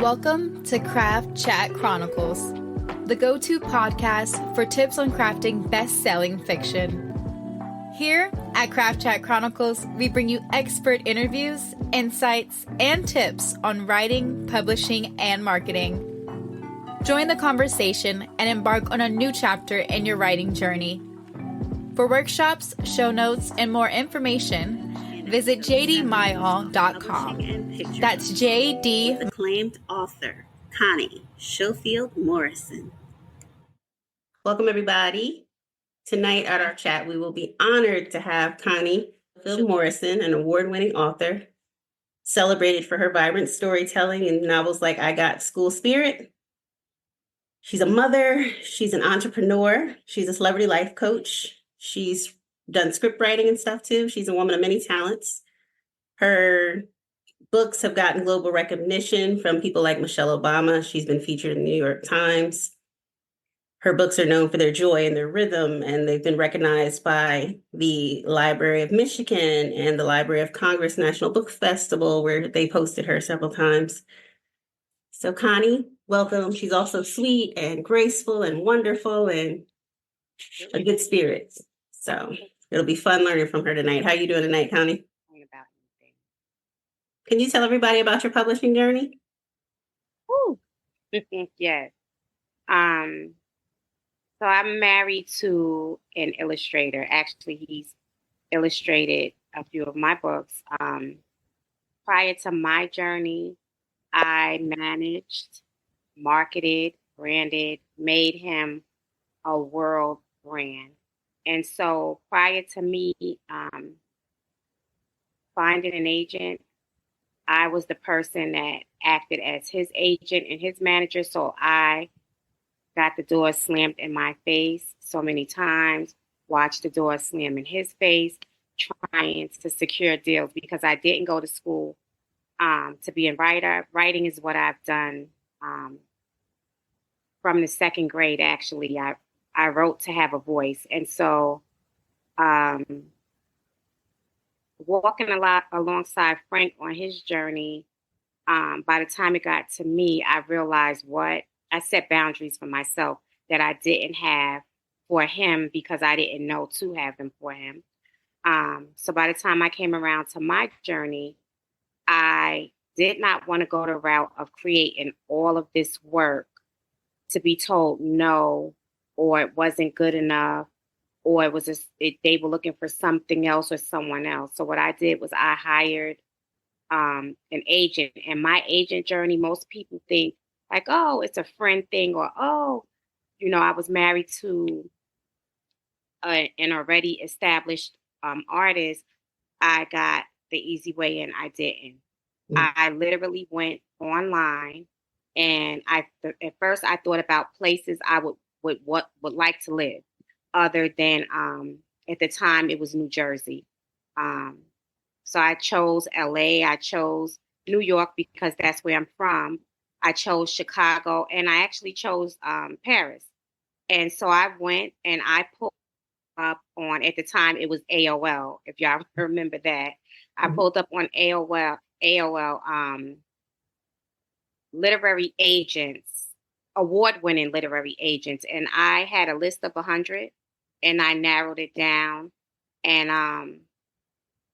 Welcome to Craft Chat Chronicles, the go-to podcast for tips on crafting best-selling fiction. Here at Craft Chat Chronicles, we bring you expert interviews, insights, and tips on writing, publishing, and marketing. Join the conversation and embark on a new chapter in your writing journey. For workshops, show notes, and more information, visit jdmyall.com. That's JD. Acclaimed author, Connie Schofield Morrison. Welcome, everybody. Tonight at our chat, we will be honored to have Connie Schofield Morrison, an award-winning author, celebrated for her vibrant storytelling in novels like I Got School Spirit. She's a mother. She's an entrepreneur. She's a celebrity life coach. She's done script writing and stuff too. She's a woman of many talents. Her books have gotten global recognition from people like Michelle Obama. She's been featured in the New York Times. Her books are known for their joy and their rhythm, and they've been recognized by the Library of Michigan and the Library of Congress National Book Festival, where they posted her several times. So Connie, welcome. She's also sweet and graceful and wonderful and a good spirit. So it'll be fun learning from her tonight. How are you doing tonight, Connie? Can you tell everybody about your publishing journey? Ooh. Yes. So I'm married to an illustrator. Actually, he's illustrated a few of my books. Prior to my journey, I managed, marketed, branded, made him a world brand. And so prior to me finding an agent, I was the person that acted as his agent and his manager. So I got the door slammed in my face so many times, watched the door slam in his face, trying to secure deals because I didn't go to school to be a writer. Writing is what I've done from the second grade, actually. I wrote to have a voice. And so walking a lot alongside Frank on his journey, by the time it got to me, I realized I set boundaries for myself that I didn't have for him because I didn't know to have them for him. So by the time I came around to my journey, I did not want to go the route of creating all of this work to be told no, or it wasn't good enough, or it was they were looking for something else or someone else. So what I did was I hired an agent. And my agent journey, most people think like, oh, it's a friend thing, or, oh, I was married to an already established artist. I got the easy way in. I didn't. I literally went online, and at first I thought about places I would like to live, other than at the time it was New Jersey. So I chose LA, I chose New York because that's where I'm from. I chose Chicago, and I actually chose Paris. And so I went and I pulled up on, at the time it was AOL, if y'all remember that. I pulled up on AOL literary agents, award-winning literary agents. And I had a list of 100, and I narrowed it down. And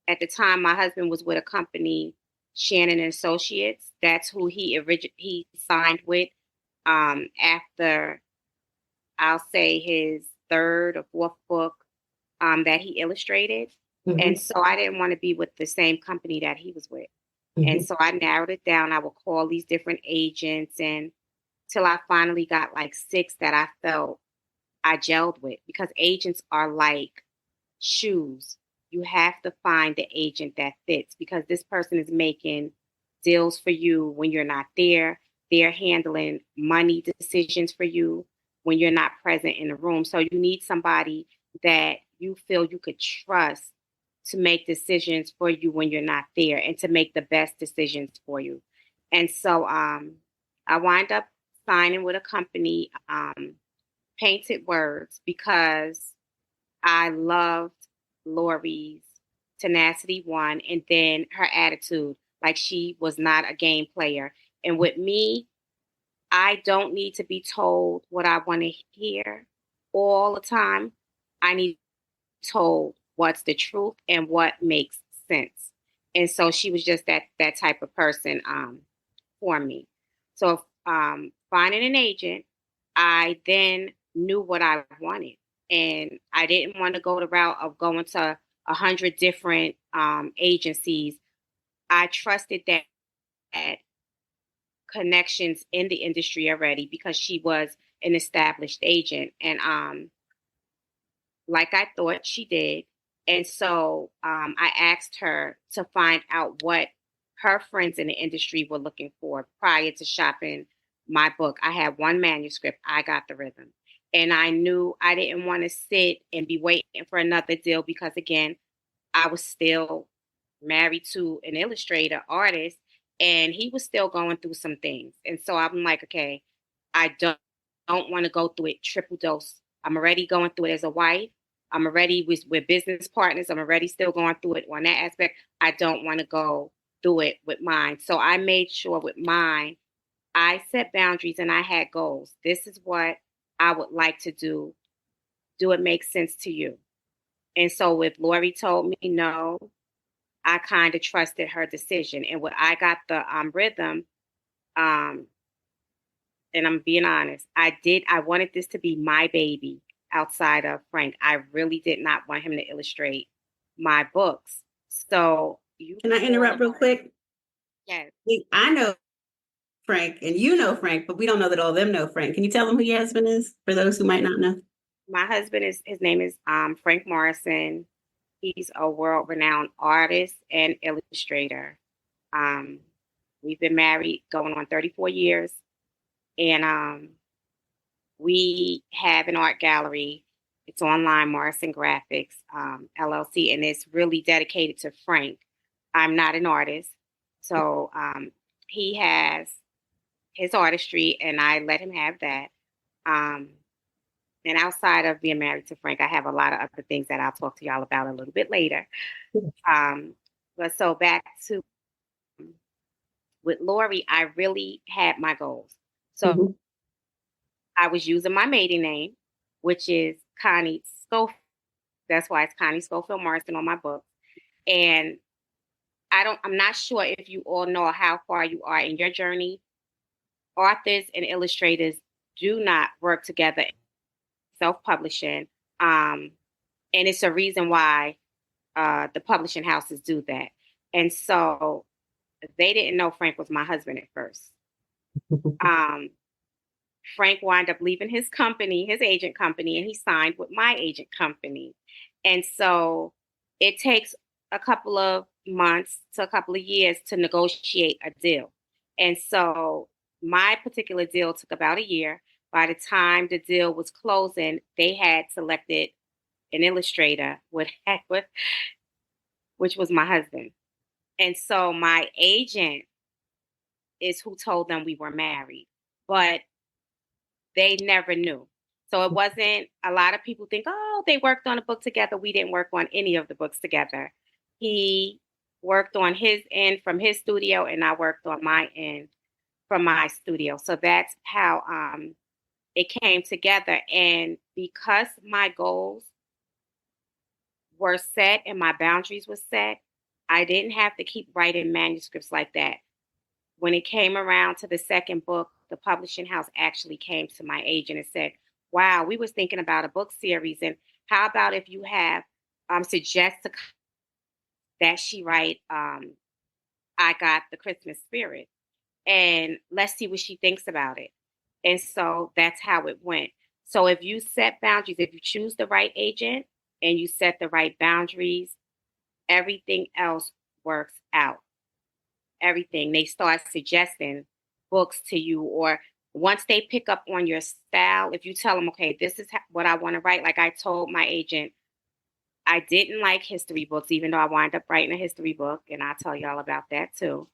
at the time, my husband was with a company, Shannon and Associates. That's who he signed with after, I'll say, his third or fourth book that he illustrated. Mm-hmm. And so I didn't want to be with the same company that he was with. Mm-hmm. And so I narrowed it down. I would call these different agents, and till I finally got like 6 that I felt I gelled with, because agents are like shoes. You have to find the agent that fits, because this person is making deals for you when you're not there. They're handling money decisions for you when you're not present in the room. So you need somebody that you feel you could trust to make decisions for you when you're not there, and to make the best decisions for you. And so I wind up signing with a company, Painted Words, because I loved Lori's tenacity, one, and then her attitude. Like, she was not a game player. And with me, I don't need to be told what I want to hear all the time. I need told what's the truth and what makes sense. And so she was just that type of person for me. So finding an agent, I then knew what I wanted. And I didn't want to go the route of going to 100 different agencies. I trusted that connections in the industry already because she was an established agent. And like I thought she did. And so I asked her to find out what her friends in the industry were looking for prior to shopping my book. I had one manuscript. I got the rhythm. And I knew I didn't want to sit and be waiting for another deal because, again, I was still married to an illustrator artist and he was still going through some things. And so I'm like, okay, I don't want to go through it triple dose. I'm already going through it as a wife. I'm already with business partners. I'm already still going through it on that aspect. I don't want to go through it with mine. So I made sure with mine, I set boundaries and I had goals. This is what I would like to do. Do it make sense to you? And so if Lori told me no, I kind of trusted her decision. And when I got the rhythm, and I'm being honest, I wanted this to be my baby outside of Frank. I really did not want him to illustrate my books. So can I interrupt real quick? Yes. I know Frank and you know Frank, but we don't know that all of them know Frank. Can you tell them who your husband is for those who might not know? My husband his name is Frank Morrison. He's a world-renowned artist and illustrator. We've been married going on 34 years. And we have an art gallery. It's online, Morrison Graphics, LLC, and it's really dedicated to Frank. I'm not an artist. So he has his artistry, and I let him have that. And outside of being married to Frank, I have a lot of other things that I'll talk to y'all about a little bit later. But so back to with Lori, I really had my goals. So I was using my maiden name, which is Connie Schofield. That's why it's Connie Schofield Morrison on my book. And I'm not sure if you all know how far you are in your journey. Authors and illustrators do not work together in self-publishing. And it's a reason why the publishing houses do that. And so they didn't know Frank was my husband at first. Frank wound up leaving his company, his agent company, and he signed with my agent company. And so it takes a couple of months to a couple of years to negotiate a deal. And so my particular deal took about a year. By the time the deal was closing, they had selected an illustrator, which was my husband. And so my agent is who told them we were married, but they never knew. So it wasn't, a lot of people think, oh, they worked on a book together. We didn't work on any of the books together. He worked on his end from his studio, and I worked on my end from my studio. So that's how it came together. And because my goals were set and my boundaries were set, I didn't have to keep writing manuscripts like that. When it came around to the second book, the publishing house actually came to my agent and said, wow, we was thinking about a book series. And how about if you have suggest that she write I Got the Christmas Spirit, and let's see what she thinks about it. And so that's how it went. So if you set boundaries, if you choose the right agent and you set the right boundaries, everything else works out. Everything. They start suggesting books to you, or once they pick up on your style, if you tell them, okay, this is what I want to write. Like I told my agent, I didn't like history books, even though I wound up writing a history book, and I'll tell y'all about that too.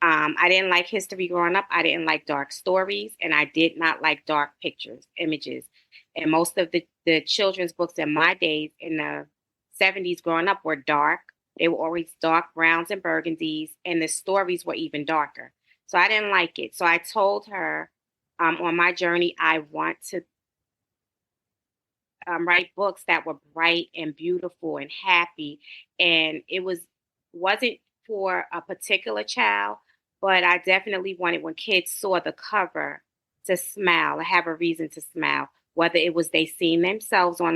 I didn't like history growing up. I didn't like dark stories, and I did not like dark pictures, images. And most of the children's books in my days in the 70s growing up were dark. They were always dark browns and burgundies, and the stories were even darker. So I didn't like it. So I told her on my journey, I want to write books that were bright and beautiful and happy. And wasn't for a particular child, but I definitely wanted when kids saw the cover to smile, have a reason to smile, whether it was they seeing themselves on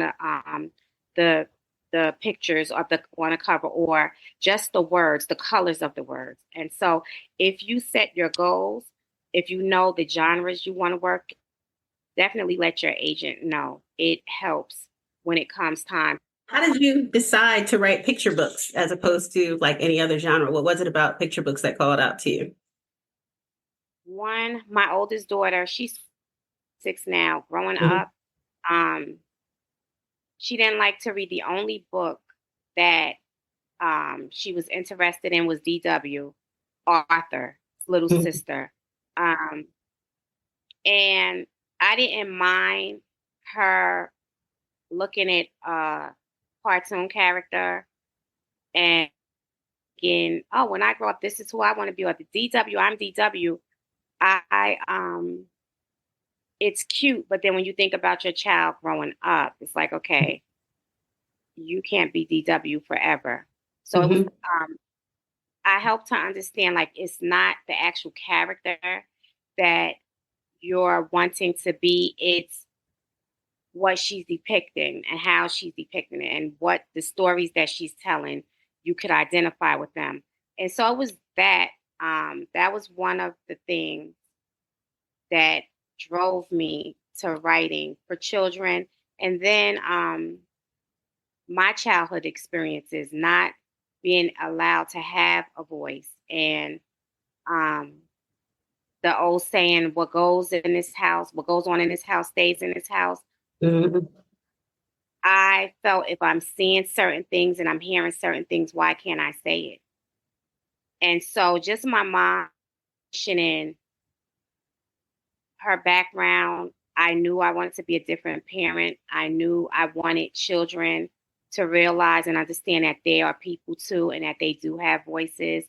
the the pictures of the on a cover or just the words, the colors of the words. And so if you set your goals, if you know the genres you want to work, definitely let your agent know. It helps when it comes time. How did you decide to write picture books as opposed to like any other genre? What was it about picture books that called out to you? One, my oldest daughter, she's 6 now, growing Mhm. up. Um, she didn't like to read. The only book that she was interested in was DW, Arthur's little Mhm. sister. Um, and I didn't mind her looking at a cartoon character and thinking, oh, when I grow up, this is who I want to be. Or the DW, I'm DW. I it's cute, but then when you think about your child growing up, it's like, okay, you can't be DW forever. So it was Mhm. I helped her understand like it's not the actual character that you're wanting to be, it's what she's depicting and how she's depicting it and what the stories that she's telling, you could identify with them. And so it was that was one of the things that drove me to writing for children. And then my childhood experiences, not being allowed to have a voice, and um, the old saying, what goes in this house, what goes on in this house stays in this house. Mhm. I felt if I'm seeing certain things and I'm hearing certain things, why can't I say it? And so just my mom mentioning her background, I knew I wanted to be a different parent. I knew I wanted children to realize and understand that they are people too and that they do have voices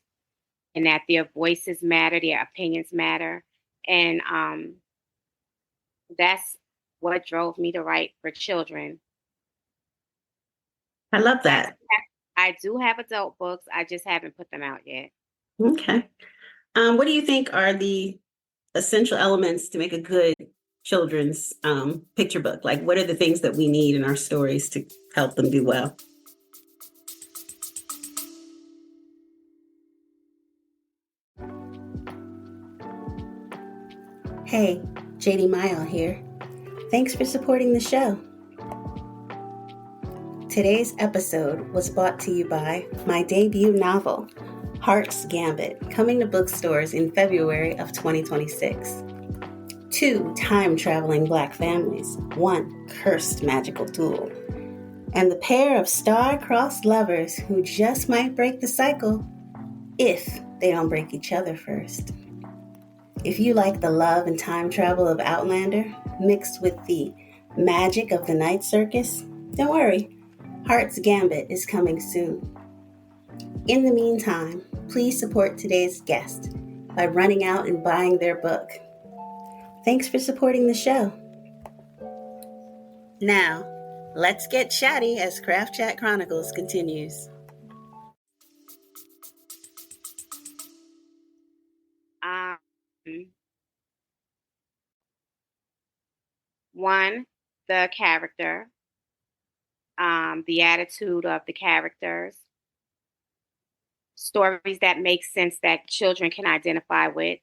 and that their voices matter, their opinions matter. And that's what drove me to write for children. I love I that. I do have adult books. I just haven't put them out yet. Okay. What do you think are the essential elements to make a good children's picture book? Like, what are the things that we need in our stories to help them do well? Hey, JD Mile here. Thanks for supporting the show. Today's episode was brought to you by my debut novel, Heart's Gambit, coming to bookstores in February of 2026. 2 time-traveling Black families, 1 cursed magical duel, and the pair of star-crossed lovers who just might break the cycle if they don't break each other first. If you like the love and time travel of Outlander mixed with the magic of the night circus, don't worry, Heart's Gambit is coming soon. In the meantime, please support today's guest by running out and buying their book. Thanks for supporting the show. Now, let's get chatty as Craft Chat Chronicles continues. Um, One, the character, the attitude of the characters, stories that make sense that children can identify with.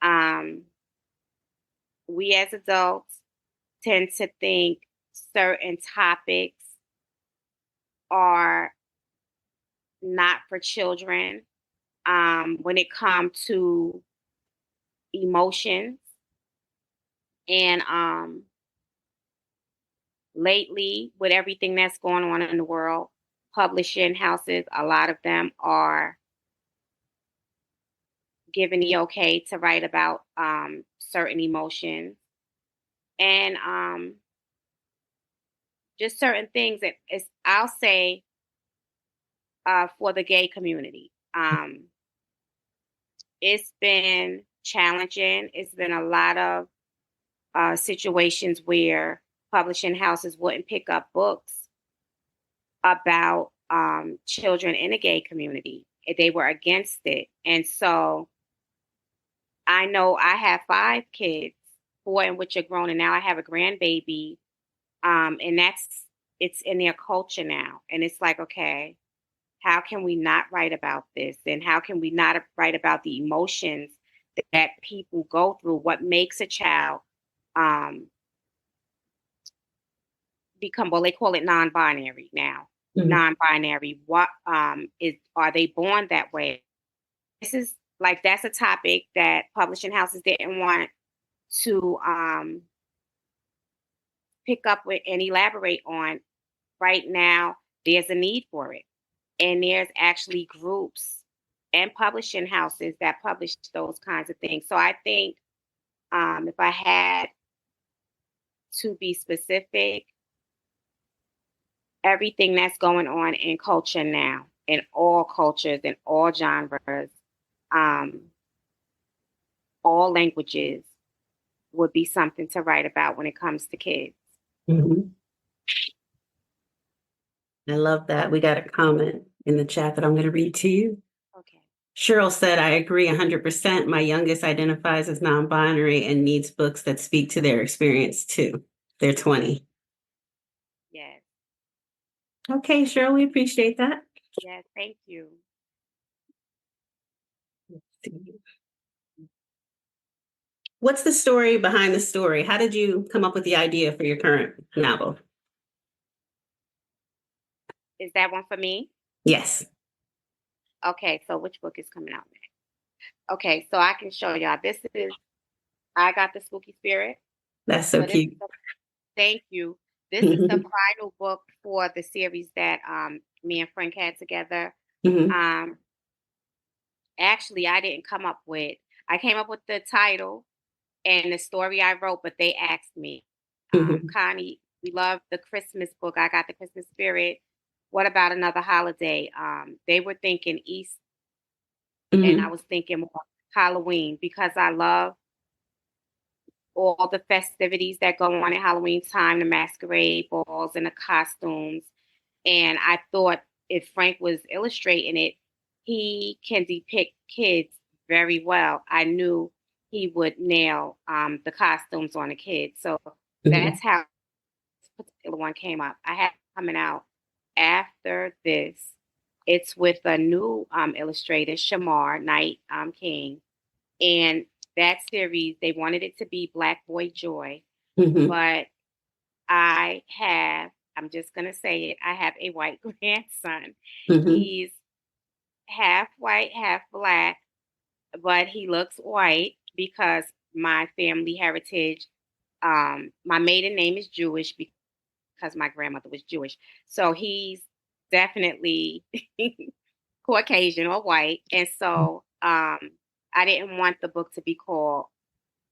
Um, we as adults tend to think certain topics are not for children when it comes to emotions. And lately, with everything that's going on in the world, publishing houses, a lot of them are giving the okay to write about certain emotions and just certain things that is, I'll say, for the gay community. It's been challenging. It's been a lot of situations where publishing houses wouldn't pick up books about children in the gay community. They were against it. And so I know I have 5 kids, 4 in which are grown, and now I have a grandbaby. And it's in their culture now. And it's like, okay, how can we not write about this? And how can we not write about the emotions that people go through? What makes a child become, well, they call it non-binary now. Mhm. Non-binary. What are they born that way? This is like, that's a topic that publishing houses didn't want to pick up with and elaborate on. Right now, there's a need for it. And there's actually groups and publishing houses that publish those kinds of things. So I think if I had to be specific, everything that's going on in culture now, in all cultures, in all genres, all languages, would be something to write about when it comes to kids. Mhm. I love that. We got a comment in the chat that I'm going to read to you. Okay. Cheryl said, I agree 100%. My youngest identifies as non-binary and needs books that speak to their experience too. They're 20. Yes. Okay, Cheryl, we appreciate that. Yes. Thank you. What's the story behind the story? How did you come up with the idea for your current novel? Is that one for me? Yes. Okay. So which book is coming out next? Okay. So I can show y'all. This is I Got the Spooky Spirit. That's so So cute. thank you. This is the final book for the series that me and Frank had together. Mhm. Actually, I didn't come up with. I came up with the title and the story I wrote, but they asked me, Mhm. Connie, we love the Christmas book. I Got the Christmas Spirit. What about another holiday? They were thinking East, and I Mhm. was thinking more Halloween because I love all the festivities that go on at Halloween time, the masquerade balls and the costumes. And I thought if Frank was illustrating it, he can depict kids very well. I knew he would nail the costumes on the kids. So Mhm. that's how this particular one came up. I had it coming out after this. It's with a new illustrator, Shamar Knight King. And that series, they wanted it to be Black Boy Joy, Mhm. but I'm just going to say it, I have a white grandson. Mhm. He's half white, half black, but he looks white because my family heritage, my maiden name is Jewish because my grandmother was Jewish. So he's definitely Caucasian or white. And so I didn't want the book to be called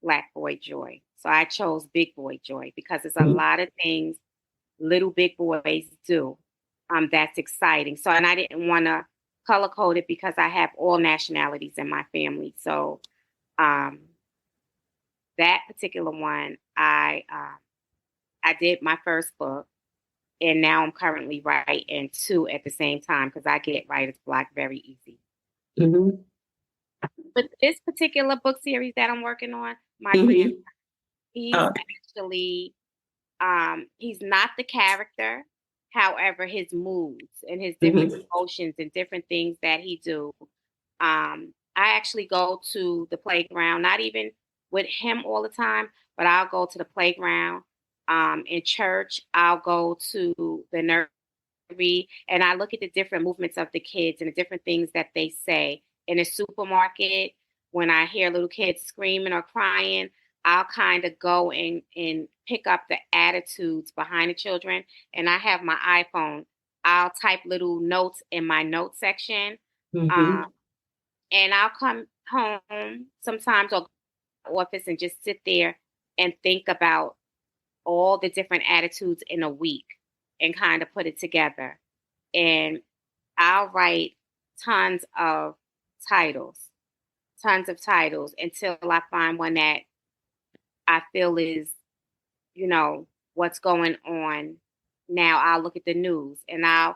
Black Boy Joy. So I chose Big Boy Joy because there's a lot of things little big boys do that's exciting. So, and I didn't want to color code it because I have all nationalities in my family. So um, that particular one, I did my first book, and now I'm currently writing 2 at the same time because I get writer's block very easy. Mhm. But this particular book series that I'm working on, my Mhm. grandson, he's Oh. actually he's not the character. However, his moods and his different Mhm. emotions and different things that he do. I actually go to the playground, not even with him all the time, but I'll go to the playground. In church, I'll go to the nursery and I look at the different movements of the kids and the different things that they say. In a supermarket, when I hear little kids screaming or crying, I'll kind of go and pick up the attitudes behind the children. And I have my iPhone. I'll type little notes in my note section. Mhm. Um, and I'll come home sometimes or go to the office and just sit there and think about all the different attitudes in a week and kind of put it together. And I'll write tons of titles, tons of titles until I find one that I feel is, what's going on now. I'll look at the news, and I'll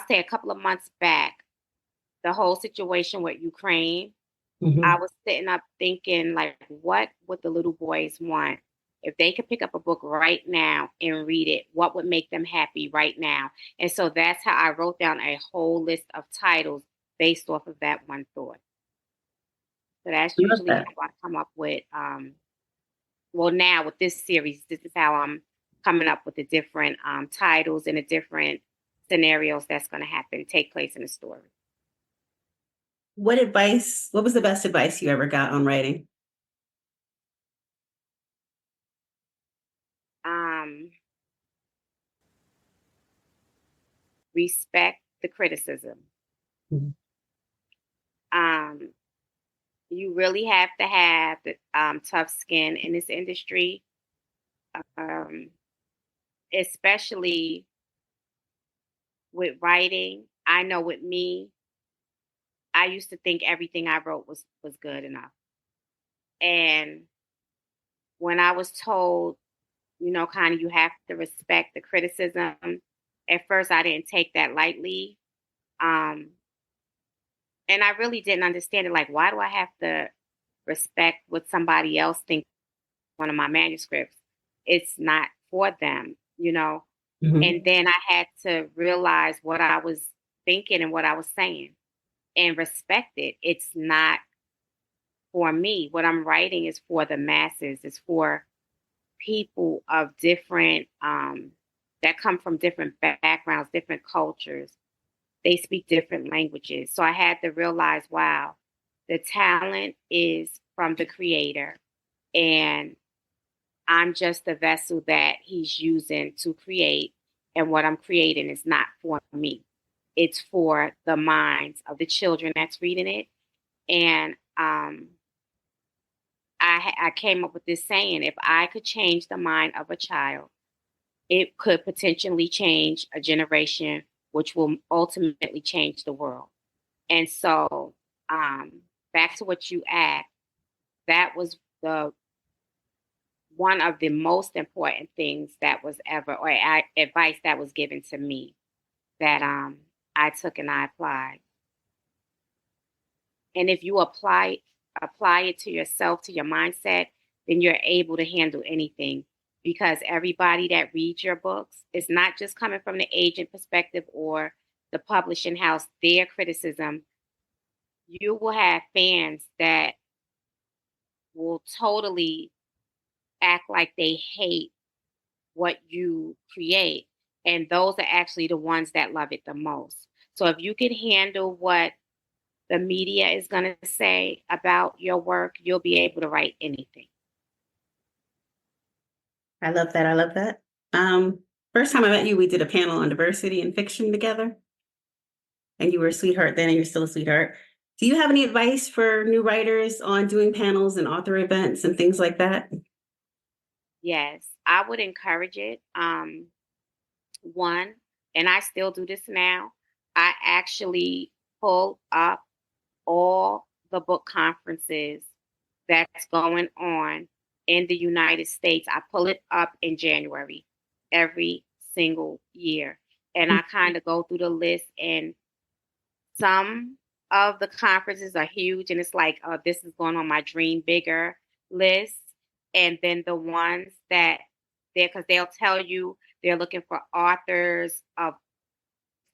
say a couple of months back, the whole situation with Ukraine, I was sitting up thinking, like, what would the little boys want? If they could pick up a book right now and read it, what would make them happy right now? And so that's how I wrote down a whole list of titles based off of that one thought. So that's usually how I come up with, well, now with this series, this is how I'm coming up with the different titles and the different scenarios that's going to happen, take place in the story. What was the best advice you ever got on writing? Respect the criticism. You really have to have the tough skin in this industry, especially with writing. I know with me, I used to think everything I wrote was good enough. And when I was told, Connie, you have to respect the criticism, at first I didn't take that lightly. And I really didn't understand it. Like, why do I have to respect what somebody else thinks one of my manuscripts? It's not for them, And then I had to realize what I was thinking and what I was saying and respect it. It's not for me. What I'm writing is for the masses. It's for people of different, that come from different backgrounds, different cultures. They speak different languages. So I had to realize, wow, the talent is from the creator. And I'm just the vessel that he's using to create. And what I'm creating is not for me. It's for the minds of the children that's reading it. And I came up with this saying, if I could change the mind of a child, it could potentially change a generation, which will ultimately change the world. And so back to what you asked, that was one of the most important things that was ever, or advice that was given to me that I took and I applied. And if you apply it to yourself, to your mindset, then you're able to handle anything. Because everybody that reads your books is not just coming from the agent perspective or the publishing house, their criticism. You will have fans that will totally act like they hate what you create. And those are actually the ones that love it the most. So if you can handle what the media is going to say about your work, you'll be able to write anything. I love that. I love that. First time I met you, we did a panel on diversity in fiction together. And you were a sweetheart then, and you're still a sweetheart. Do you have any advice for new writers on doing panels and author events and things like that? Yes, I would encourage it. One, and I still do this now, I actually pull up all the book conferences that's going on in the United States. I pull it up in January every single year. And I kind of go through the list, and some of the conferences are huge, and it's like, this is going on my dream bigger list. And then the ones that because they'll tell you they're looking for authors of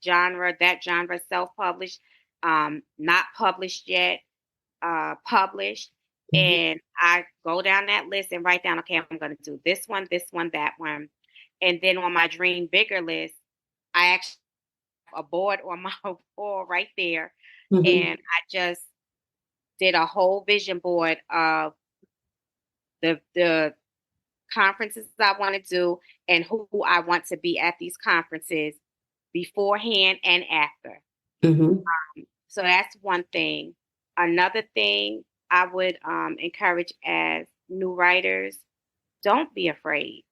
that genre, self-published, not published yet, published. And I go down that list and write down, okay, I'm going to do this one, that one. And then on my dream bigger list, I actually have a board on my wall right there. And I just did a whole vision board of the conferences I want to do and who I want to be at these conferences beforehand and after. So that's one thing. Another thing I would encourage as new writers, don't be afraid.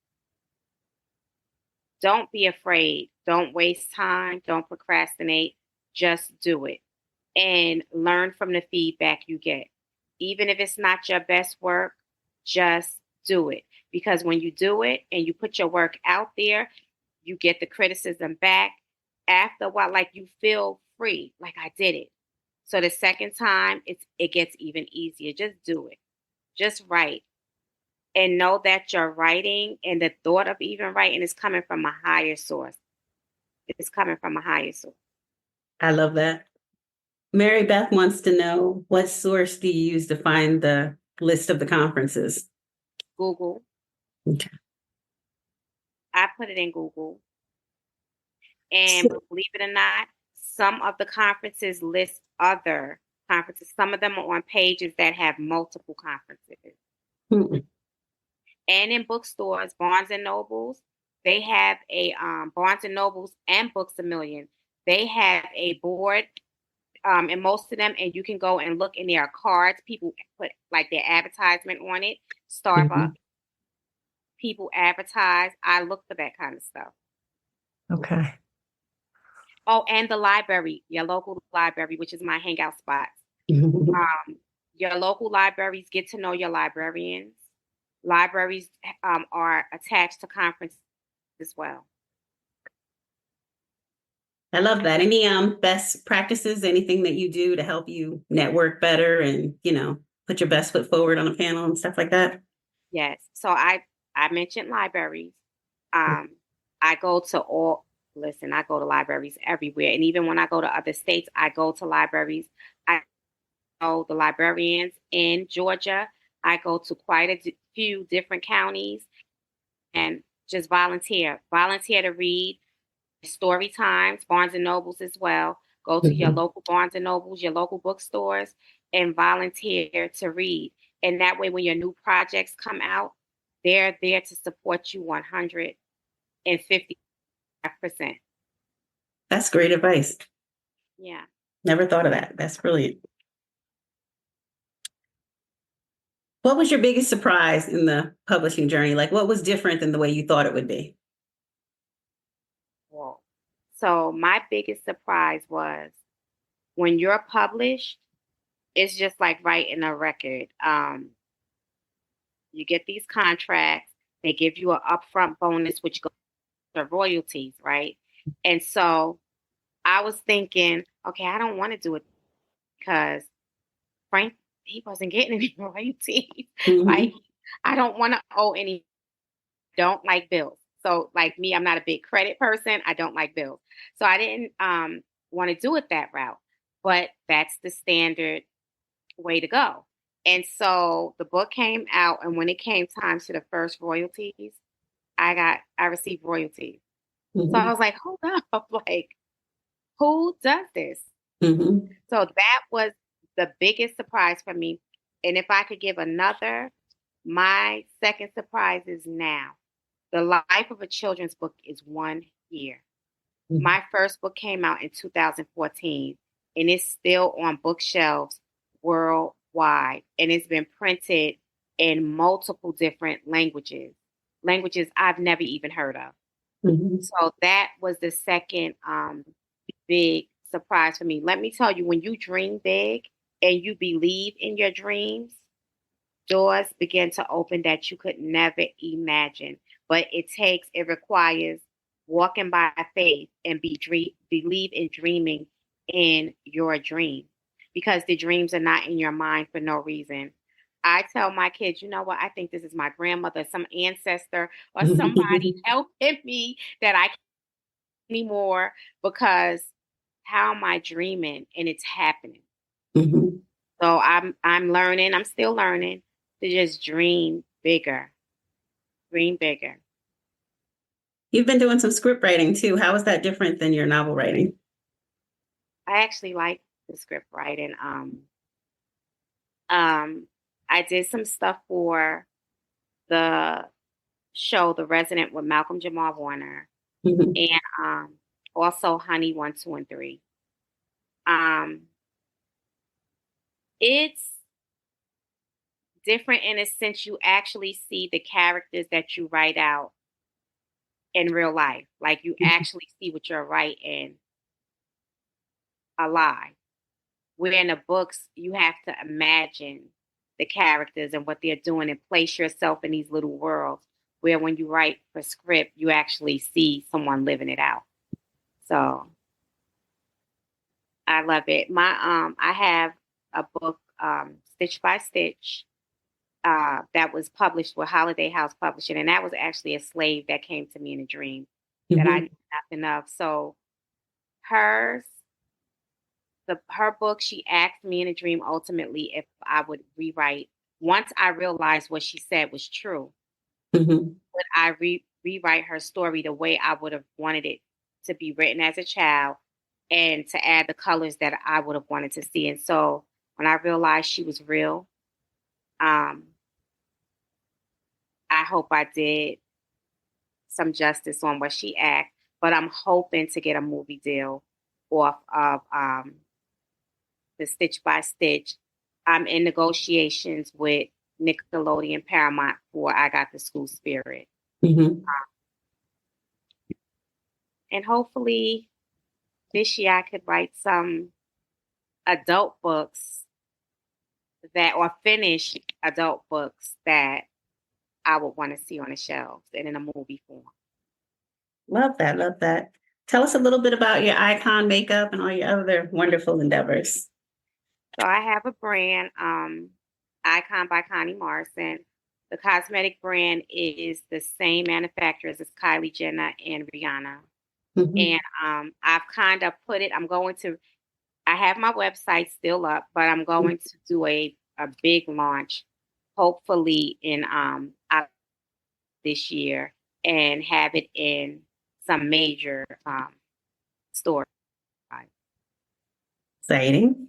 Don't be afraid. Don't waste time. Don't procrastinate. Just do it. and learn from the feedback you get. Even if it's not your best work, just do it. Because when you do it and you put your work out there, you get the criticism back. After a while, like you feel free, like I did it. So the second time, it gets even easier. Just do it. Just write. And know that your writing and the thought of even writing is coming from a higher source. It's coming from a higher source. I love that. Mary Beth wants to know, what source do you use to find the list of the conferences? Google. Okay. I put it in Google. And believe it or not, some of the conferences list other conferences. Some of them are on pages that have multiple conferences. Mm-hmm. And in bookstores, Barnes and Nobles, they have a Barnes and Nobles and Books A Million. They have a board in most of them, and you can go and look, and there are cards. People put like their advertisement on it. Starbucks, Mm-hmm. people advertise. I look for that kind of stuff. Okay. Oh, and the library, your local library, which is my hangout spot. Your local libraries, get to know your librarians. Libraries are attached to conferences as well. I love that. Any best practices, anything that you do to help you network better and, put your best foot forward on a panel and stuff like that? Yes. So I mentioned libraries. I go to libraries everywhere. And even when I go to other states, I go to libraries. I know the librarians in Georgia. I go to quite a few different counties and just volunteer to read. Story times, Barnes and Nobles as well. Go to your local Barnes and Nobles, your local bookstores, and volunteer to read. And that way, when your new projects come out, they're there to support you 150%. That's great advice. Yeah. Never thought of that. That's brilliant. What was your biggest surprise in the publishing journey? Like, what was different than the way you thought it would be? Well, so my biggest surprise was when you're published, it's just like writing a record. You get these contracts, they give you an upfront bonus, which goes to royalties, right? And so I was thinking, okay, I don't want to do it because Frank, he wasn't getting any royalties. Like, I don't want to owe any, don't like bills. So like me, I'm not a big credit person. I don't like bills. So I didn't want to do it that route, but that's the standard way to go. And so the book came out, and when it came time to the first royalties, I received royalties. So I was like, hold up, like, who does this? So that was the biggest surprise for me. And if I could give another, my second surprise is now. The life of a children's book is 1 year. My first book came out in 2014, and it's still on bookshelves worldwide. And it's been printed in multiple different languages I've never even heard of. So that was the second big surprise for me. Let me tell you, when you dream big and you believe in your dreams, doors begin to open that you could never imagine. But it requires walking by faith and believe in dreaming in your dream, because the dreams are not in your mind for no reason. I tell my kids, you know what? I think this is my grandmother, some ancestor, or somebody helping me that I can't anymore, because how am I dreaming and it's happening? So I'm learning. I'm still learning to just dream bigger. Dream bigger. You've been doing some script writing too. How is that different than your novel writing? I actually like the script writing. I did some stuff for the show The Resident with Malcolm Jamal Warner, and also Honey 1, 2, and 3. It's different in a sense. You actually see the characters that you write out in real life. Like, you actually see what you're writing alive. where in the books you have to imagine the characters and what they're doing and place yourself in these little worlds, where when you write for script, you actually see someone living it out. So I love it. I have a book, Stitch by Stitch, that was published with Holiday House Publishing, and that was actually a slave that came to me in a dream that I knew nothing of. So her book, she asked me in a dream ultimately if I would rewrite. Once I realized what she said was true, would I rewrite her story the way I would have wanted it to be written as a child, and to add the colors that I would have wanted to see. And so when I realized she was real, I hope I did some justice on what she asked. But I'm hoping to get a movie deal off of the Stitch by Stitch. I'm in negotiations with Nickelodeon Paramount for I Got the School Spirit. And hopefully this year I could write some adult books or finish adult books that I would want to see on the shelves and in a movie form. Love that. Love that. Tell us a little bit about your icon makeup and all your other wonderful endeavors. So I have a brand, Icon by Connie Morrison. The cosmetic brand is the same manufacturers as Kylie Jenner and Rihanna. And I've kind of put it, I have my website still up, but I'm going to do a big launch, hopefully in this year, and have it in some major stores. Exciting.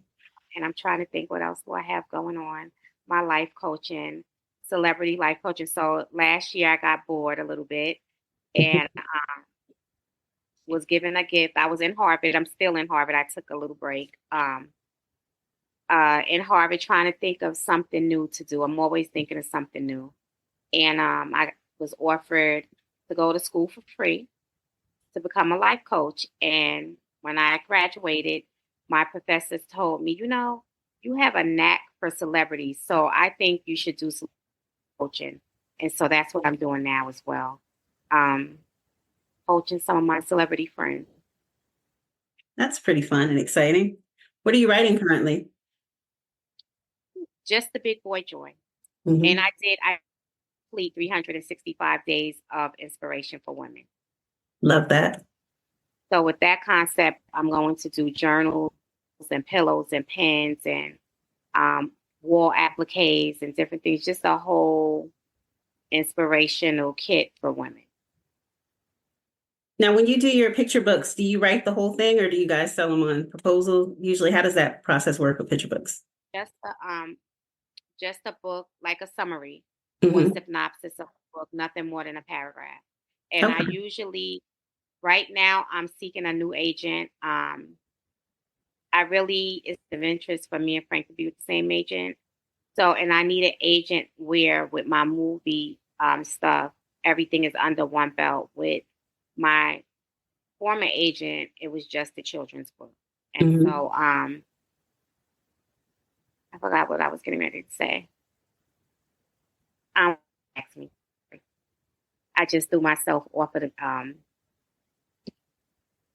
And I'm trying to think what else do I have going on. My life coaching, celebrity life coaching. So last year I got bored a little bit and was given a gift. I was in Harvard. I'm still in Harvard. I took a little break. In Harvard, trying to think of something new to do. I'm always thinking of something new. And I was offered to go to school for free to become a life coach. And when I graduated, my professors told me, you have a knack for celebrities, so I think you should do some coaching. And so that's what I'm doing now as well. Coaching some of my celebrity friends. That's pretty fun and exciting. What are you writing currently? Just the Big Boy Joy. And I complete 365 days of inspiration for women. Love that. So with that concept, I'm going to do journals and pillows and pens and wall appliques and different things, just a whole inspirational kit for women. Now, when you do your picture books, do you write the whole thing or do you guys sell them on proposal? Usually, how does that process work with picture books? Just a book, like a summary, or a synopsis of a book, nothing more than a paragraph. And I usually, right now, I'm seeking a new agent. It's of interest for me and Frank to be with the same agent. So, and I need an agent where with my movie stuff, everything is under one belt. With my former agent, it was just a children's book. And so I forgot what I was getting ready to say. Ask me. I just threw myself off of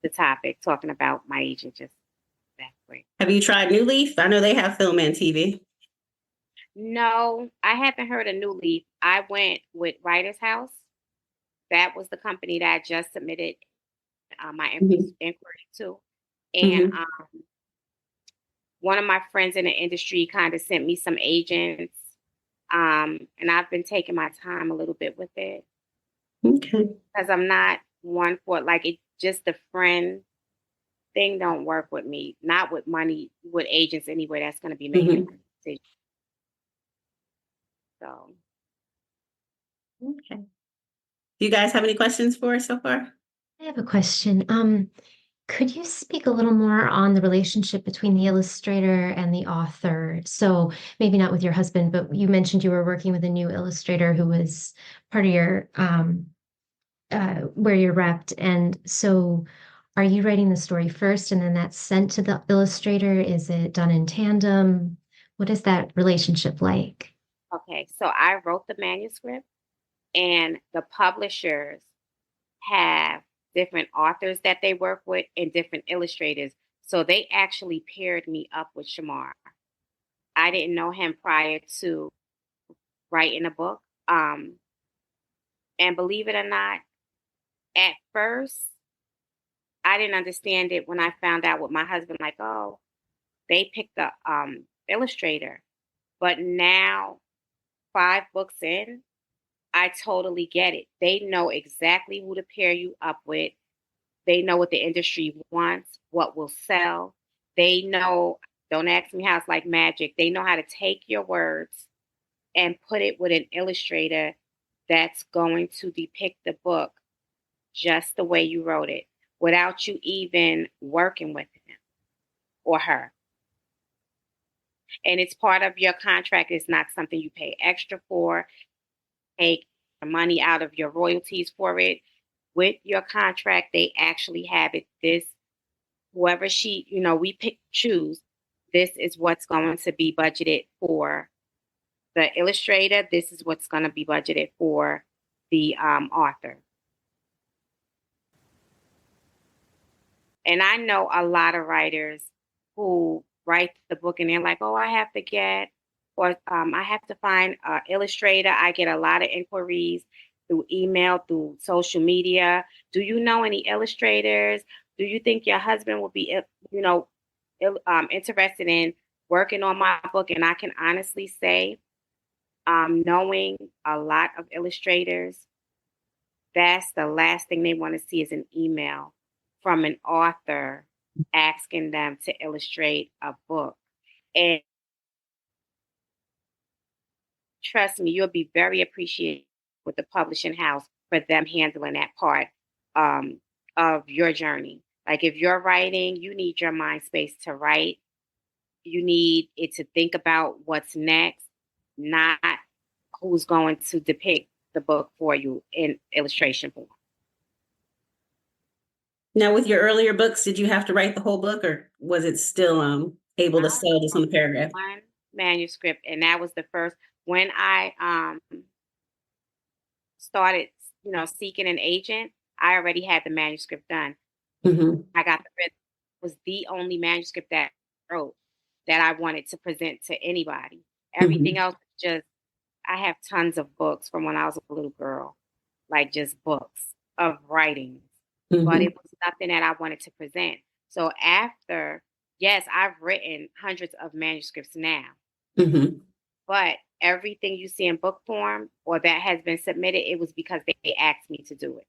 the topic, talking about my agent just that way. Have you tried New Leaf? I know they have film and TV. No, I haven't heard of New Leaf. I went with Writer's House. That was the company that I just submitted my inquiry to. And one of my friends in the industry kind of sent me some agents. And I've been taking my time a little bit with it. Okay. Because I'm not one for just the friend thing don't work with me. Not with money, with agents anyway. That's going to be making a decision. So. Okay. Do you guys have any questions for us so far? I have a question. Could you speak a little more on the relationship between the illustrator and the author? So maybe not with your husband, but you mentioned you were working with a new illustrator who was part of your where you're repped. And so are you writing the story first and then that's sent to the illustrator? Is it done in tandem? What is that relationship like? Okay, so I wrote the manuscript, and the publishers have different authors that they work with and different illustrators. So they actually paired me up with Shamar. I didn't know him prior to writing a book. And believe it or not, at first, I didn't understand it when I found out with my husband, like, oh, they picked the illustrator. But now, 5 books in, I totally get it. They know exactly who to pair you up with. They know what the industry wants, what will sell. They know, don't ask me how it's like magic. They know how to take your words and put it with an illustrator that's going to depict the book just the way you wrote it without you even working with him or her. And it's part of your contract. It's not something you pay extra for. Take money out of your royalties for it. With your contract, they actually have it. This, whoever we choose, this is what's going to be budgeted for the illustrator. This is what's going to be budgeted for the author. And I know a lot of writers who write the book and they're like, oh, I have to find an illustrator. I get a lot of inquiries through email, through social media. Do you know any illustrators? Do you think your husband will be, interested in working on my book? And I can honestly say, knowing a lot of illustrators, that's the last thing they want to see is an email from an author asking them to illustrate a book. And trust me, you'll be very appreciated with the publishing house for them handling that part of your journey. Like if you're writing, you need your mind space to write. You need it to think about what's next, not who's going to depict the book for you in illustration form. Now, with your earlier books, did you have to write the whole book, or was it still able to sell just on the paragraph? One manuscript, and that was the first. When I started, seeking an agent, I already had the manuscript done. Mm-hmm. I got it was the only manuscript that I wrote that I wanted to present to anybody. Everything else, I have tons of books from when I was a little girl, like just books of writing. But it was nothing that I wanted to present. So after, yes, I've written hundreds of manuscripts now, but everything you see in book form or that has been submitted, it was because they asked me to do it.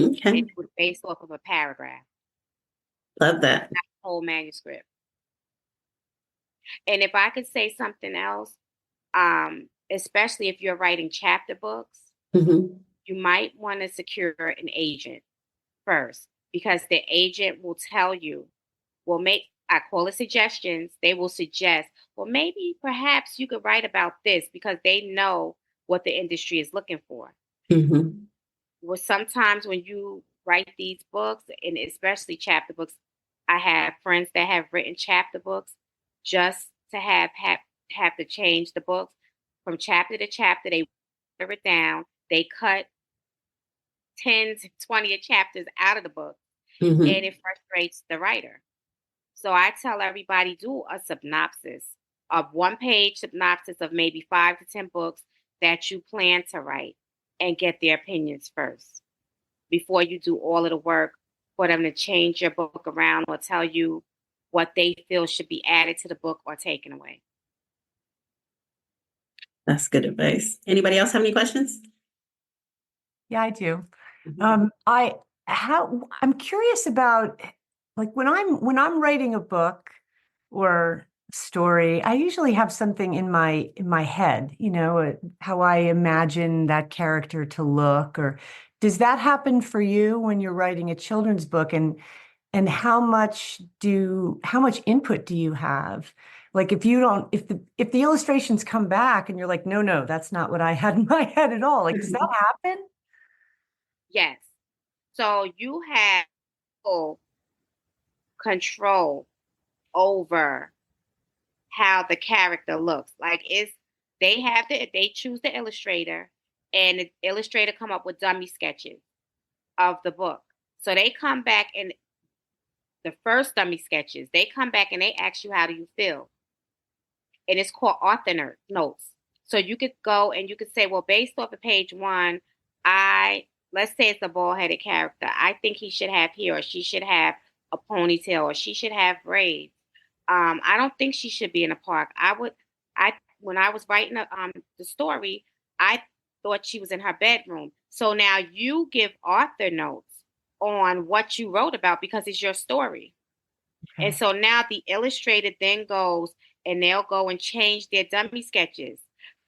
Okay. It was based off of a paragraph. Love that. Not the whole manuscript. And if I could say something else, especially if you're writing chapter books, you might want to secure an agent first, because the agent will tell you, I call it suggestions. They will suggest, well, maybe perhaps you could write about this, because they know what the industry is looking for. Well, sometimes when you write these books, and especially chapter books, I have friends that have written chapter books just to have to change the books from chapter to chapter. They water it down. They cut 10 to 20 chapters out of the book, and it frustrates the writer. So I tell everybody, do a synopsis, a 1-page synopsis of maybe 5 to 10 books that you plan to write, and get their opinions first before you do all of the work for them to change your book around or tell you what they feel should be added to the book or taken away. That's good advice. Anybody else have any questions? Yeah, I do. I'm curious about, like, when I'm writing a book or story, I usually have something in my head, how I imagine that character to look. Or does that happen for you when you're writing a children's book? And how much input do you have? Like, if the illustrations come back and you're like, no, that's not what I had in my head at all. Like, does that happen? Yes. So you have people control over how the character looks. Like they choose the illustrator, and the illustrator come up with dummy sketches of the book. So they come back, and the first dummy sketches, they come back and they ask you, how do you feel? And it's called author notes. So you could go and you could say, well, based off of page 1, let's say it's a bald-headed character. I think he should have hair, or she should have a ponytail, or she should have braids. I don't think she should be in a park. When I was writing the story, I thought she was in her bedroom. So now you give author notes on what you wrote about because it's your story. Okay. And so now the illustrator then goes and they'll go and change their dummy sketches.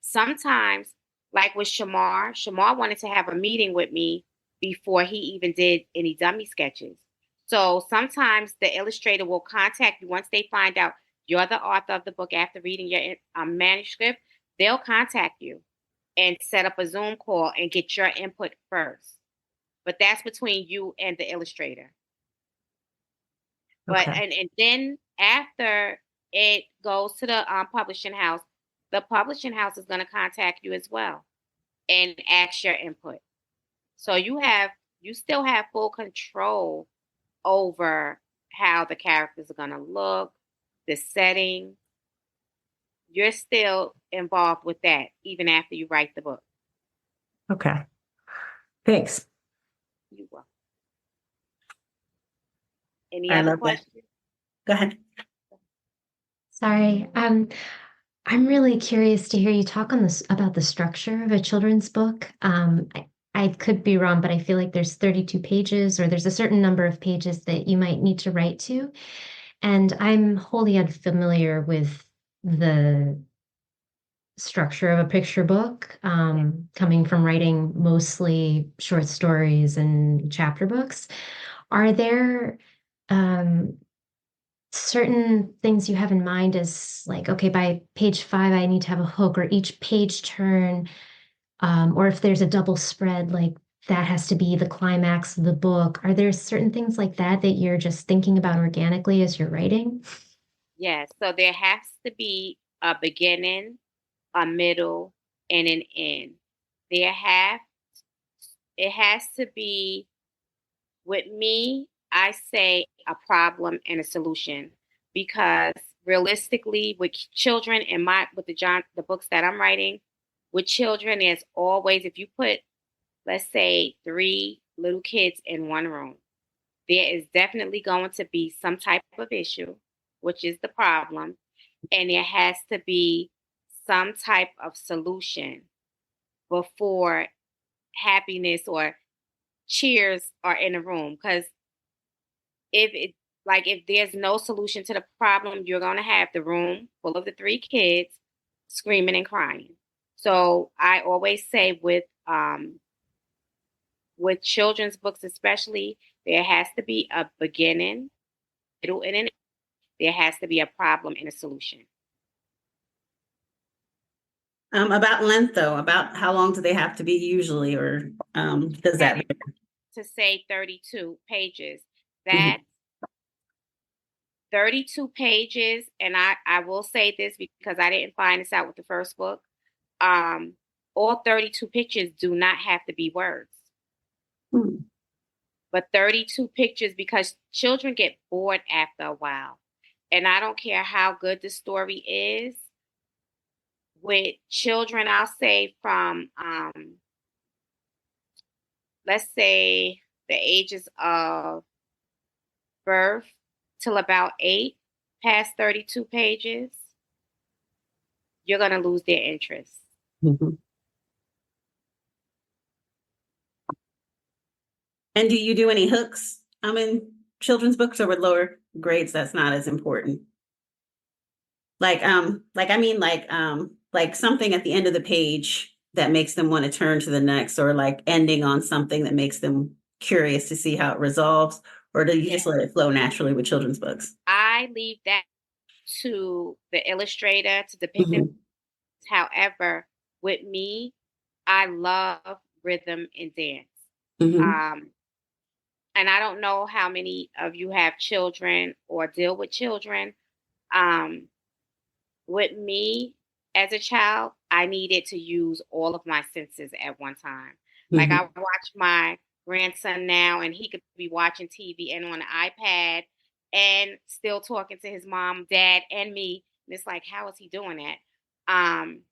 Sometimes, like with Shamar wanted to have a meeting with me before he even did any dummy sketches. So sometimes the illustrator will contact you once they find out you're the author of the book after reading your manuscript. They'll contact you and set up a Zoom call and get your input first. But that's between you and the illustrator. But Okay. and then after it goes to the publishing house, the publishing house is going to contact you as well and ask your input. So you still have full control over how the characters are going to look, the setting. You're still involved with that even after you write the book. Okay. Thanks. You will. Any I other love that. questions? Go ahead. Sorry. I'm really curious to hear you talk on this about the structure of a children's book. I could be wrong, but I feel like there's 32 pages, or there's a certain number of pages that you might need to write to. And I'm wholly unfamiliar with the structure of a picture book, coming from writing mostly short stories and chapter books. Are there certain things you have in mind as like, okay, by page 5, I need to have a hook, or each page turn, or if there's a double spread, like that has to be the climax of the book. Are there certain things like that that you're just thinking about organically as you're writing? Yes. So there has to be a beginning, a middle, and an end. It has to be, with me, I say a problem and a solution, because realistically with children with the books that I'm writing, with children, there's always, if you put, let's say, 3 little kids in one room, there is definitely going to be some type of issue, which is the problem. And there has to be some type of solution before happiness or cheers are in the room. Because if there's no solution to the problem, you're going to have the room full of the 3 kids screaming and crying. So I always say with children's books especially, there has to be a beginning, middle, and an end. There has to be a problem and a solution. About length, though, about how long do they have to be usually, or does that? To say 32 pages, that's 32 pages. And I will say this because I didn't find this out with the first book. All 32 pictures do not have to be words. But 32 pictures, because children get bored after a while. And I don't care how good the story is. With children, I'll say from, let's say, the ages of birth till about 8, past 32 pages, you're going to lose their interest. Mm-hmm. And do you do any hooks in children's books, or with lower grades that's not as important? Like something at the end of the page that makes them want to turn to the next, or like ending on something that makes them curious to see how it resolves, or do you just let it flow naturally with children's books? I leave that to the illustrator to depict it. However, with me, I love rhythm and dance. and I don't know how many of you have children or deal with children. Um, with me as a child, I needed to use all of my senses at one time. Like I Mhm. watch my grandson now, and he could be watching TV and on the iPad and still talking to his mom, dad, and me. And it's like, how is he doing that? Um,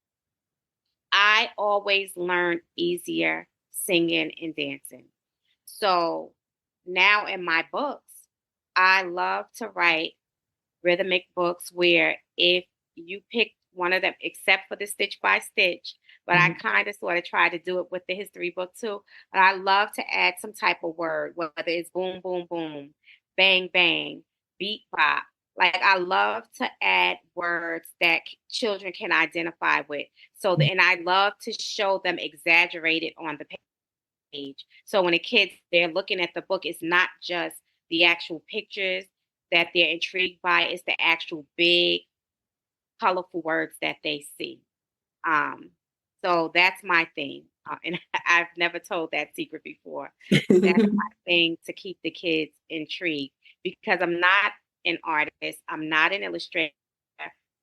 I always learned easier singing and dancing. So now in my books, I love to write rhythmic books where if you pick one of them, except for the stitch by stitch, but I Mhm. kind of sort of try to do it with the history book too. But I love to add some type of word, whether it's boom, boom, boom, bang, bang, beat, bop. Like I love to add words that children can identify with. And I love to show them exaggerated on the page. So when a kid they're looking at the book, it's not just the actual pictures that they're intrigued by, it's the actual big, colorful words that they see. Um, so that's my thing. And I've never told that secret before. That's my thing to keep the kids intrigued because I'm not an artist, I'm not an illustrator,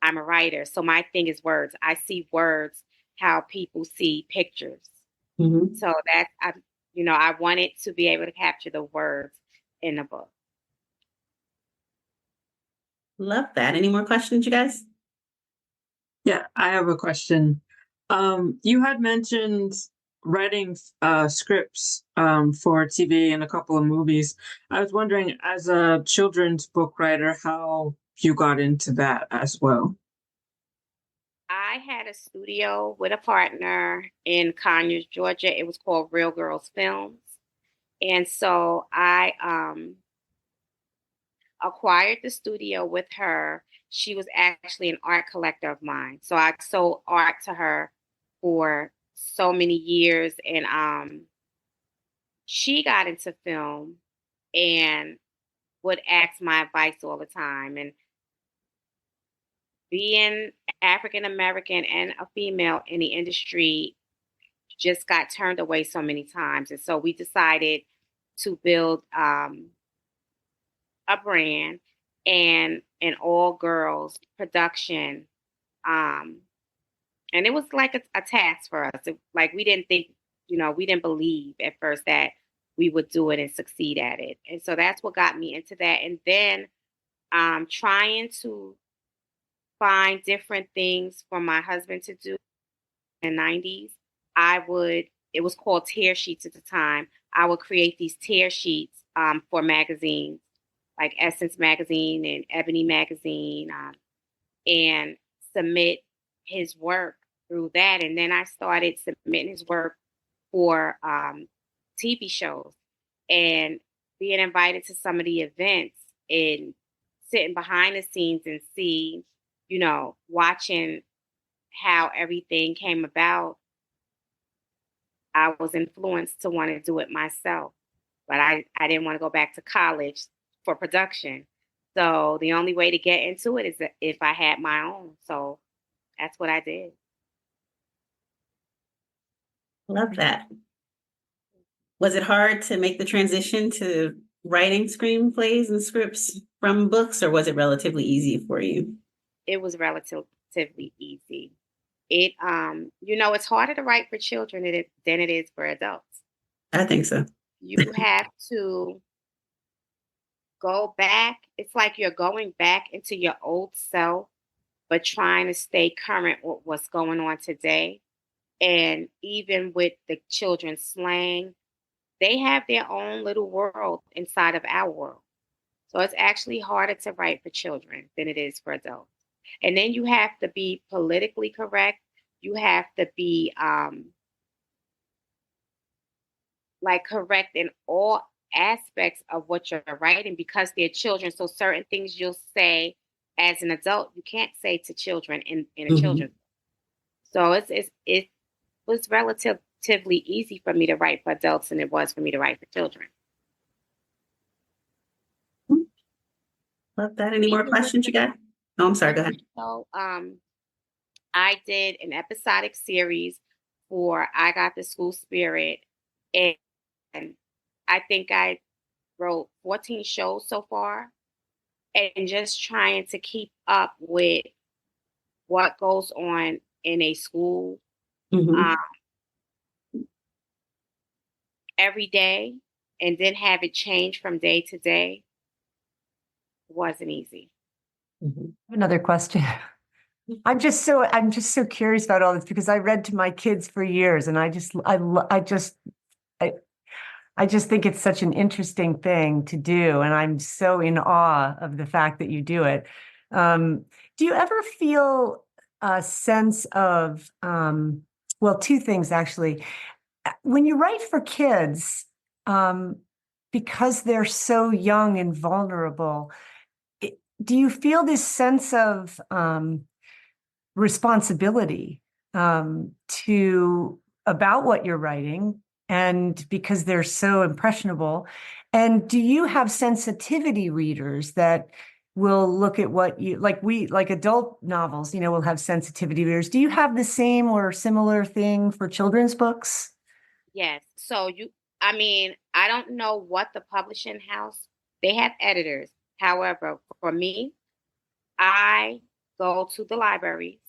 I'm a writer. So my thing is words. I see words how people see pictures. Mhm. So I wanted to be able to capture the words in the book. Love that. Any more questions, you guys? Yeah, I have a question. You had mentioned writing scripts for TV and a couple of movies. I was wondering, as a children's book writer, how you got into that as well. I had a studio with a partner in Conyers, Georgia. It was called Real Girls Films. And so I acquired the studio with her. She was actually an art collector of mine. So I sold art to her for so many years. And she got into film and would ask my advice all the time. And being African American and a female in the industry just got turned away so many times. And so we decided to build a brand and an all girls production. Um, and it was like a task for us. Like we didn't think, we didn't believe at first that we would do it and succeed at it. And so that's what got me into that. And then trying to find different things for my husband to do in the 90s. It was called tear sheets at the time. I would create these tear sheets for magazines like Essence Magazine and Ebony Magazine and submit his work through that. And then I started submitting his work for TV shows and being invited to some of the events and sitting behind the scenes and see, watching how everything came about. I was influenced to want to do it myself, but I didn't want to go back to college for production. So the only way to get into it is if I had my own. So that's what I did. Love that. Was it hard to make the transition to writing screenplays and scripts from books, or was it relatively easy for you? It was relatively easy. It's harder to write for children than it is for adults. I think so. You have to go back. It's like you're going back into your old self, but trying to stay current with what's going on today. And even with the children's slang, they have their own little world inside of our world. So it's actually harder to write for children than it is for adults. And then you have to be politically correct. You have to be correct in all aspects of what you're writing because they're children. So certain things you'll say as an adult, you can't say to children in a children's. So it was relatively easy for me to write for adults than it was for me to write for children. Love that. Any more questions you got? Oh, I'm sorry. Go ahead. So I did an episodic series for I Got the School Spirit, and I think I wrote 14 shows so far, and just trying to keep up with what goes on in a school Mhm. every day, and then have it change from day to day wasn't easy. Mhm. Another question. I'm just so curious about all this because I read to my kids for years, and I just think it's such an interesting thing to do, and I'm so in awe of the fact that you do it. Do you ever feel a sense of, well, two things actually. When you write for kids, because they're so young and vulnerable, do you feel this sense of responsibility to about what you're writing, and because they're so impressionable? And do you have sensitivity readers that will look at what you like adult novels, will have sensitivity readers? Do you have the same or similar thing for children's books? Yes. So I don't know what the publishing house, they have editors. However, for me, I go to the library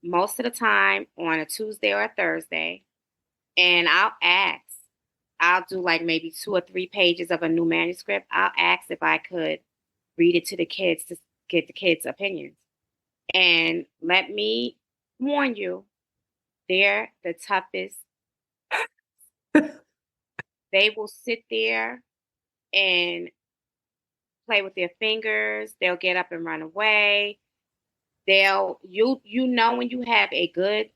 most of the time on a Tuesday or a Thursday, and I'll do like maybe 2 or 3 pages of a new manuscript. I'll ask if I could read it to the kids to get the kids' opinions. And let me warn you, they're the toughest. They will sit there and play with their fingers. They'll get up and run away. You know when you have a good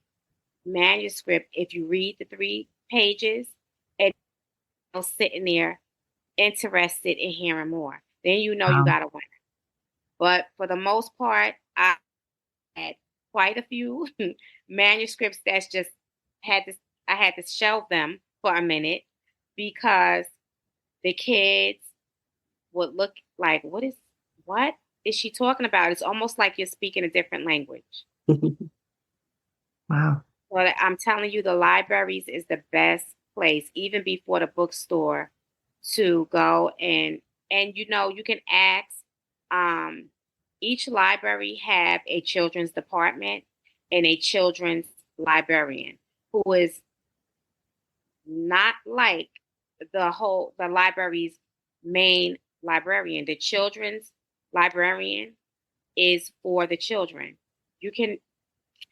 manuscript if you read the 3 pages and they're sitting there interested in hearing more. Then you know you got a winner. But for the most part, I had quite a few manuscripts that's just I had to shelve them for a minute because the kids would look like, what is she talking about? It's almost like you're speaking a different language. Wow. But I'm telling you, the libraries is the best place, even before the bookstore, to go and you can ask. Each library have a children's department and a children's librarian who is not like the library's main librarian. The children's librarian is for the children. You can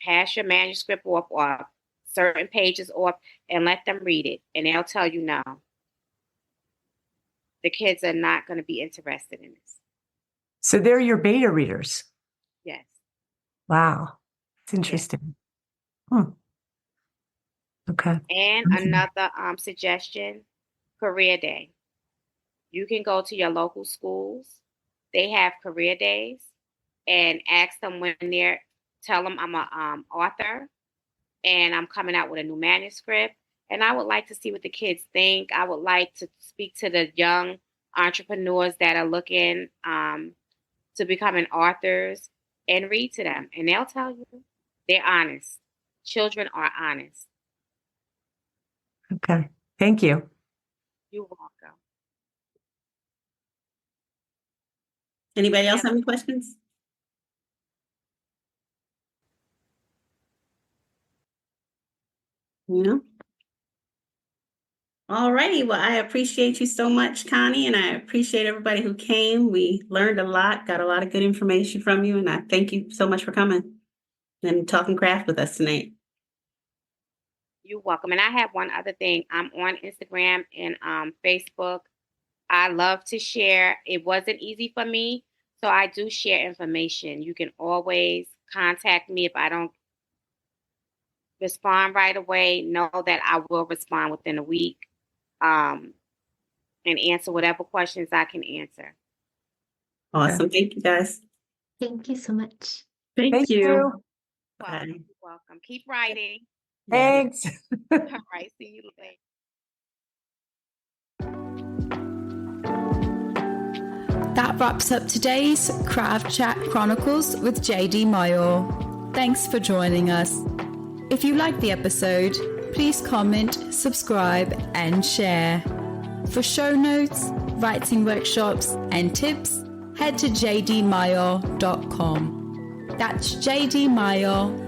pass your manuscript off or certain pages off and let them read it, and they'll tell you no. The kids are not going to be interested in this. So they're your beta readers. Yes. Wow. It's interesting. Okay. And another suggestion, career day. You can go to your local schools. They have career days and ask them tell them I'm an author and I'm coming out with a new manuscript. And I would like to see what the kids think. I would like to speak to the young entrepreneurs that are looking to becoming authors and read to them. And they'll tell you they're honest. Children are honest. Okay. Thank you. You're welcome. Anybody else have any questions? No? All righty. Well, I appreciate you so much, Connie, and I appreciate everybody who came. We learned a lot, got a lot of good information from you, and I thank you so much for coming and talking craft with us tonight. You're welcome. And I have one other thing. I'm on Instagram and Facebook. I love to share. It wasn't easy for me, so I do share information. You can always contact me if I don't respond right away. Know that I will respond within a week and answer whatever questions I can answer. Awesome. Thank you, guys. Thank you so much. Thank you. Welcome. You're welcome. Keep writing. Thanks. All right. See you later. That wraps up today's Craft Chat Chronicles with JD Mayor. Thanks for joining us. If you liked the episode, please comment, subscribe, and share. For show notes, writing workshops, and tips, head to jdmayo.com. That's jdmayo.com.